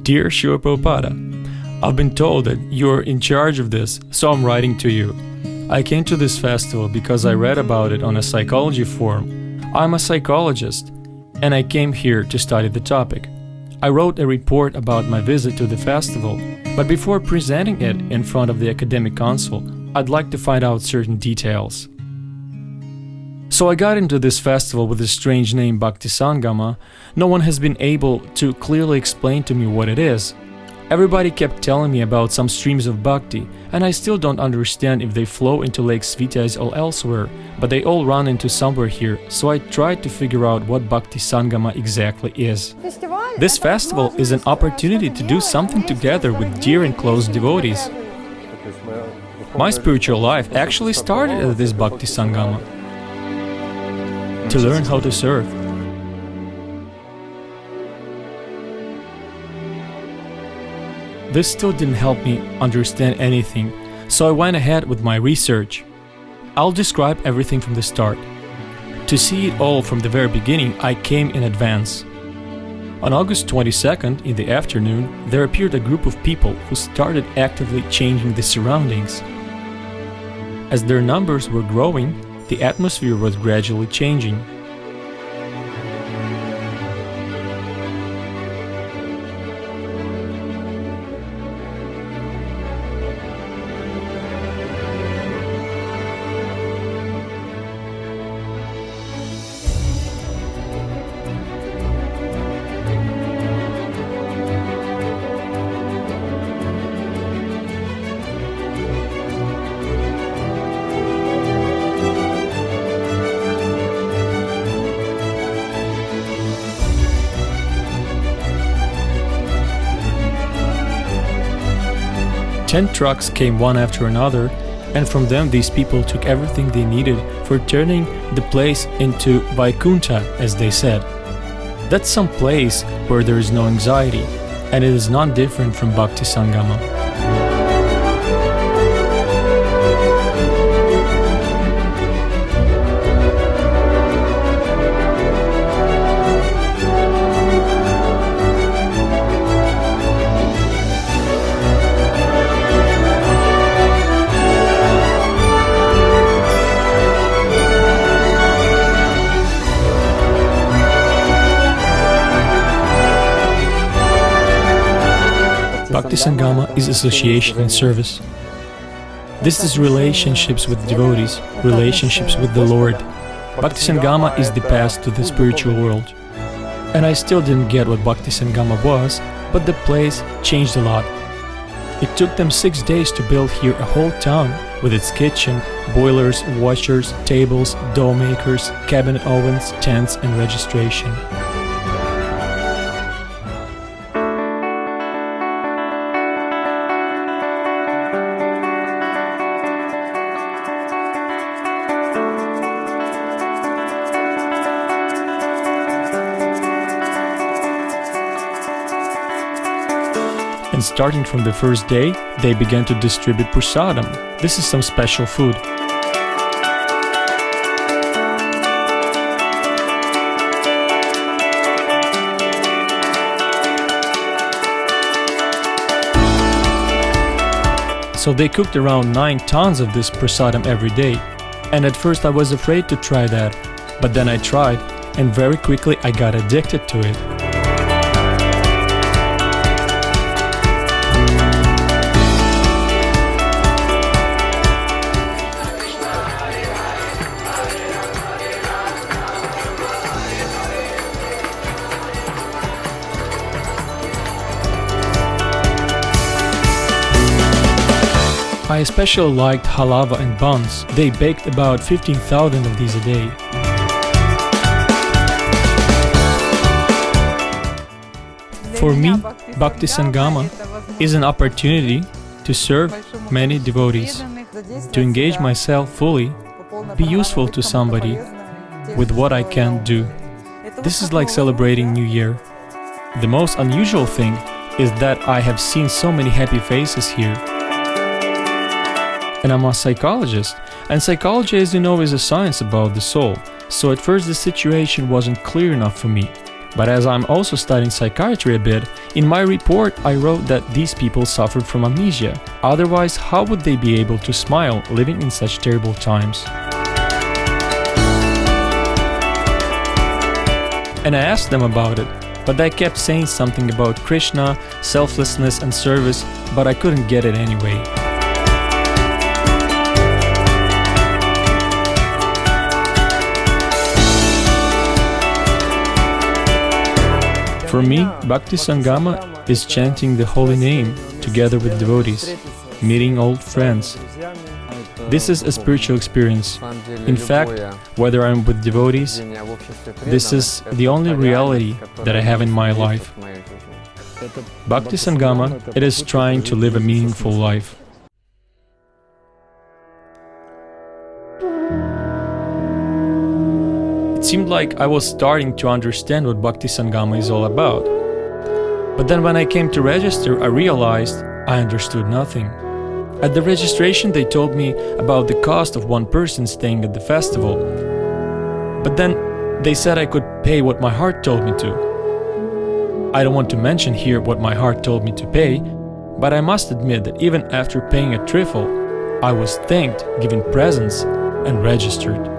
Dear Srila Prabhupada, I've been told that you're in charge of this, so I'm writing to you. I came to this festival because I read about it on a psychology forum. I'm a psychologist, and I came here to study the topic. I wrote a report about my visit to the festival, but before presenting it in front of the academic council, I'd like to find out certain details. So I got into this festival with a strange name, Bhakti Sangama. No one has been able to clearly explain to me what it is. Everybody kept telling me about some streams of Bhakti, and I still don't understand if they flow into Lake Svitas or elsewhere, but they all run into somewhere here, so I tried to figure out what Bhakti Sangama exactly is. This festival is an opportunity to do something together with dear and close devotees. My spiritual life actually started at this Bhakti Sangama, to learn how to serve. This still didn't help me understand anything, so I went ahead with my research. I'll describe everything from the start. To see it all from the very beginning, I came in advance. On August 22nd, in the afternoon, there appeared a group of people who started actively changing the surroundings. As their numbers were growing, the atmosphere was gradually changing. Ten trucks came one after another, and from them these people took everything they needed for turning the place into Vaikuntha, as they said. That's some place where there is no anxiety, and it is not different from Bhakti Sangama. Bhakti Sangama is association and service. This is relationships with devotees, relationships with the Lord. Bhakti Sangama is the path to the spiritual world. And I still didn't get what Bhakti Sangama was, but the place changed a lot. It took them 6 days to build here a whole town with its kitchen, boilers, washers, tables, dough makers, cabinet ovens, tents and registration. And starting from the first day, they began to distribute prasadam. This is some special food. So they cooked around 9 tons of this prasadam every day. And at first I was afraid to try that, but then I tried, and very quickly I got addicted to it. I especially liked halava and buns. They baked about 15,000 of these a day. For me, Bhakti Sangama is an opportunity to serve many devotees, to engage myself fully, be useful to somebody with what I can do. This is like celebrating New Year. The most unusual thing is that I have seen so many happy faces here. And I'm a psychologist, and psychology, as you know, is a science about the soul, so at first the situation wasn't clear enough for me. But as I'm also studying psychiatry a bit, in my report I wrote that these people suffered from amnesia. Otherwise, how would they be able to smile living in such terrible times? And I asked them about it, but they kept saying something about Krishna, selflessness and service, but I couldn't get it anyway. For me, Bhakti Sangama is chanting the holy name together with devotees, meeting old friends. This is a spiritual experience. In fact, whether I'm with devotees, this is the only reality that I have in my life. Bhakti Sangama, it is trying to live a meaningful life. It seemed like I was starting to understand what Bhakti Sangama is all about. But then when I came to register, I realized I understood nothing. At the registration, they told me about the cost of one person staying at the festival. But then they said I could pay what my heart told me to. I don't want to mention here what my heart told me to pay, but I must admit that even after paying a trifle, I was thanked, given presents, and registered.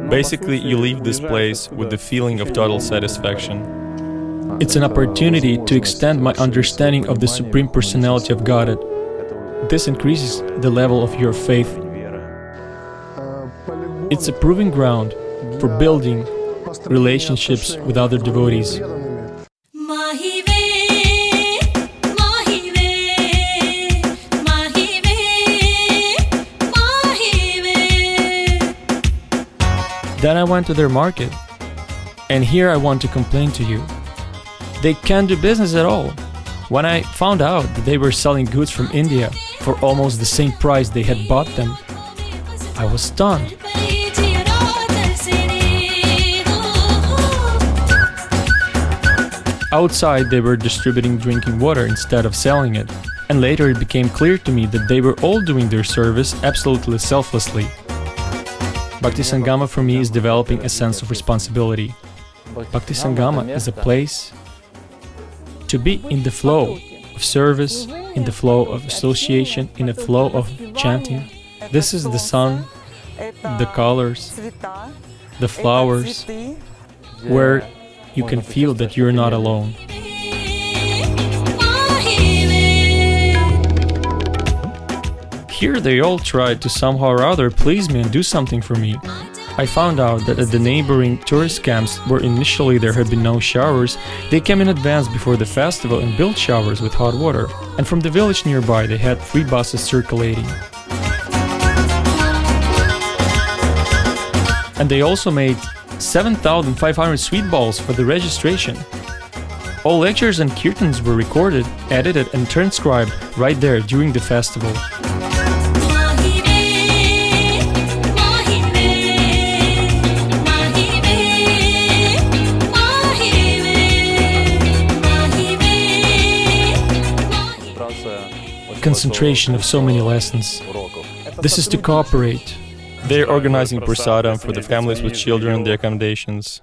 Basically, you leave this place with the feeling of total satisfaction. It's an opportunity to extend my understanding of the Supreme Personality of Godhead. This increases the level of your faith. It's a proving ground for building relationships with other devotees. Then I went to their market, and here I want to complain to you. They can't do business at all. When I found out that they were selling goods from India for almost the same price they had bought them, I was stunned. Outside they were distributing drinking water instead of selling it, and later it became clear to me that they were all doing their service absolutely selflessly. Bhakti Sangama for me is developing a sense of responsibility. Bhakti Sangama is a place to be in the flow of service, in the flow of association, in the flow of chanting. This is the sun, the colors, the flowers, where you can feel that you're not alone. Here they all tried to somehow or other please me and do something for me. I found out that at the neighboring tourist camps where initially there had been no showers, they came in advance before the festival and built showers with hot water. And from the village nearby they had 3 buses circulating. And they also made 7,500 sweet balls for the registration. All lectures and kirtans were recorded, edited and transcribed right there during the festival. Concentration of so many lessons. This is to cooperate. They're organizing prasadam for the families with children in the accommodations.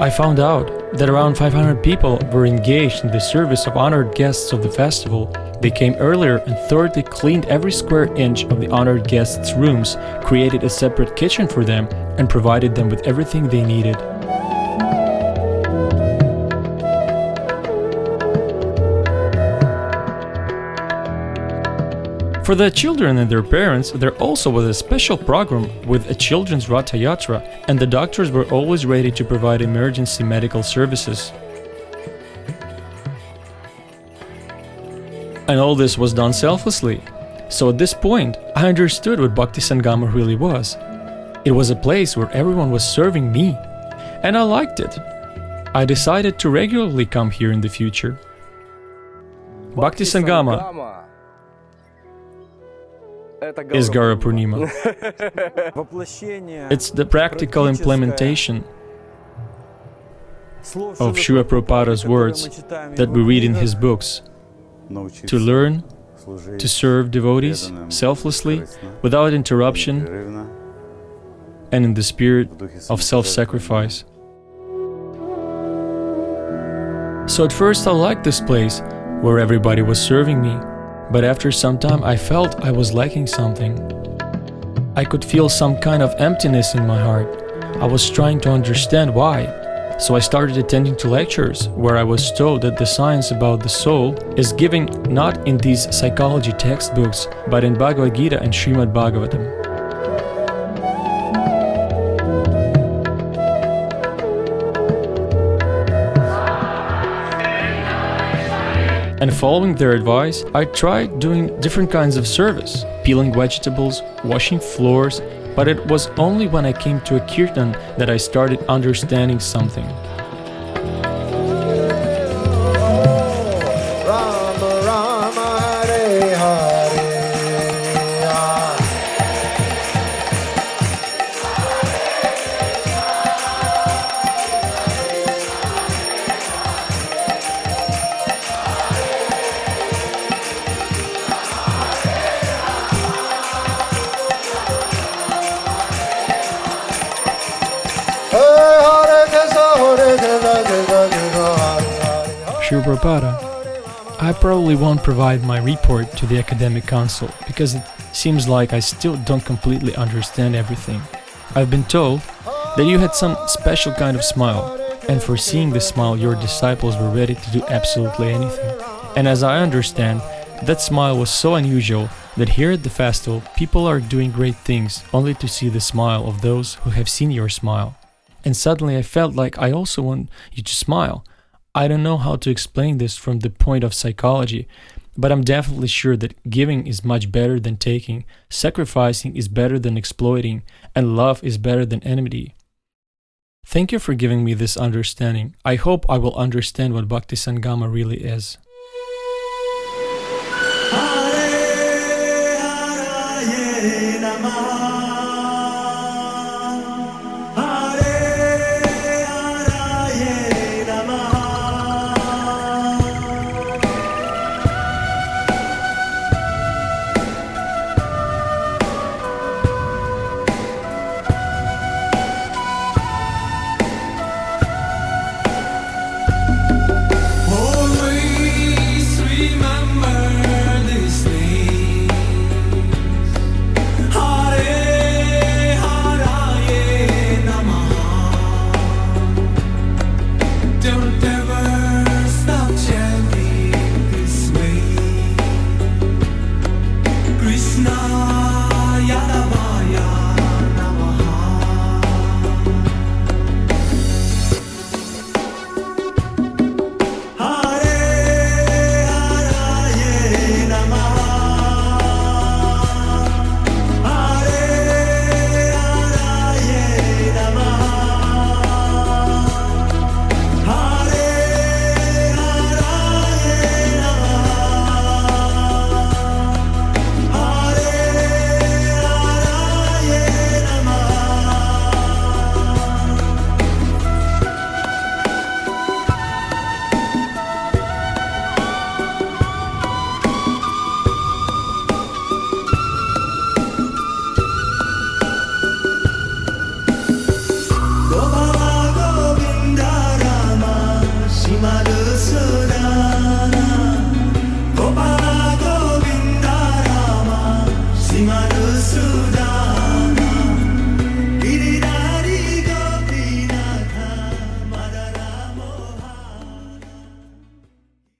I found out that around 500 people were engaged in the service of honored guests of the festival. They came earlier and thoroughly cleaned every square inch of the honored guests' rooms, created a separate kitchen for them, and provided them with everything they needed. For the children and their parents, there also was a special program with a children's Ratha Yatra, and the doctors were always ready to provide emergency medical services. And all this was done selflessly. So at this point, I understood what Bhakti Sangama really was. It was a place where everyone was serving me, and I liked it. I decided to regularly come here in the future. Bhakti Sangama is Garo Purnima. It's the practical implementation of Srila Prabhupada's words that we read in his books, to learn, to serve devotees selflessly, without interruption, and in the spirit of self-sacrifice. So at first I liked this place, where everybody was serving me, but after some time I felt I was lacking something. I could feel some kind of emptiness in my heart. I was trying to understand why. So I started attending to lectures where I was told that the science about the soul is given not in these psychology textbooks, but in Bhagavad Gita and Srimad Bhagavatam. And following their advice, I tried doing different kinds of service, peeling vegetables, washing floors, but it was only when I came to a kirtan that I started understanding something. Srila Prabhupada, I probably won't provide my report to the academic council because it seems like I still don't completely understand everything. I've been told that you had some special kind of smile, and for seeing this smile your disciples were ready to do absolutely anything. And as I understand, that smile was so unusual that here at the festival people are doing great things only to see the smile of those who have seen your smile. And suddenly I felt like I also want you to smile. I don't know how to explain this from the point of psychology, but I'm definitely sure that giving is much better than taking, sacrificing is better than exploiting, and love is better than enmity. Thank you for giving me this understanding. I hope I will understand what Bhakti Sangama really is. Sima